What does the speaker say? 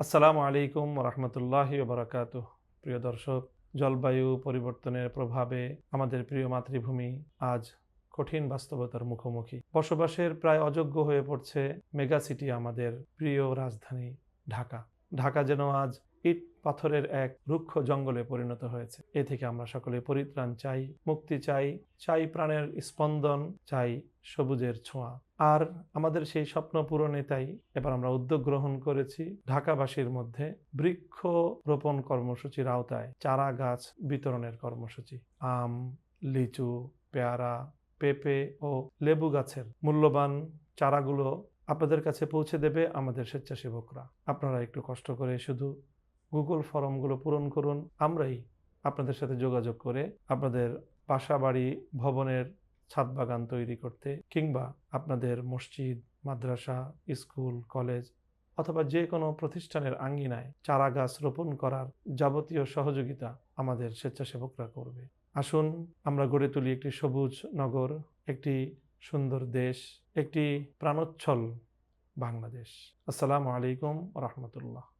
আসসালামু আলাইকুম রহমতুল্লাহি বারাকাতুহ। প্রিয় দর্শক, জলবায়ু পরিবর্তনের প্রভাবে আমাদের প্রিয় মাতৃভূমি আজ কঠিন বাস্তবতার মুখোমুখি। বসবাসের প্রায় অযোগ্য হয়ে পড়ছে মেগা সিটি আমাদের প্রিয় রাজধানী ঢাকা। ঢাকা যেন আজ ইট পাথরের এক রুক্ষ জঙ্গলে পরিণত হয়েছে। এ থেকে আমরা সকলে পরিত্রাণ চাই, মুক্তি চাই, চাই প্রাণের স্পন্দন, চাই সবুজের ছোঁয়া। আর আমাদের সেই স্বপ্ন পূরণে তাই এবার আমরা উদ্যোগ গ্রহণ করেছি ঢাকাবাসীর মধ্যে বৃক্ষ রোপণ কর্মসূচির আওতায় চারা গাছ বিতরণের কর্মসূচি। আম, লিচু, পেয়ারা, পেঁপে ও লেবু গাছের মূল্যবান চারাগুলো আপনাদের কাছে পৌঁছে দেবে আমাদের স্বেচ্ছাসেবকরা। আপনারা একটু কষ্ট করে শুধু গুগল ফর্মগুলো পূরণ করুন। আমরাই আপনাদের সাথে যোগাযোগ করে আপনাদের বাসা বাড়ি ভবনের ছাদ বাগান তৈরি করতে, কিংবা আপনাদের মসজিদ, মাদ্রাসা, স্কুল, কলেজ অথবা যে কোনো প্রতিষ্ঠানের আঙ্গিনায় চারা গাছ রোপণ করার যাবতীয় সহযোগিতা আমাদের স্বেচ্ছাসেবকরা করবে। আসুন আমরা গড়ে তুলি একটি সবুজ নগর, একটি সুন্দর দেশ, একটি প্রাণোচ্ছল বাংলাদেশ। আসসালামু আলাইকুম রহমতুল্লাহ।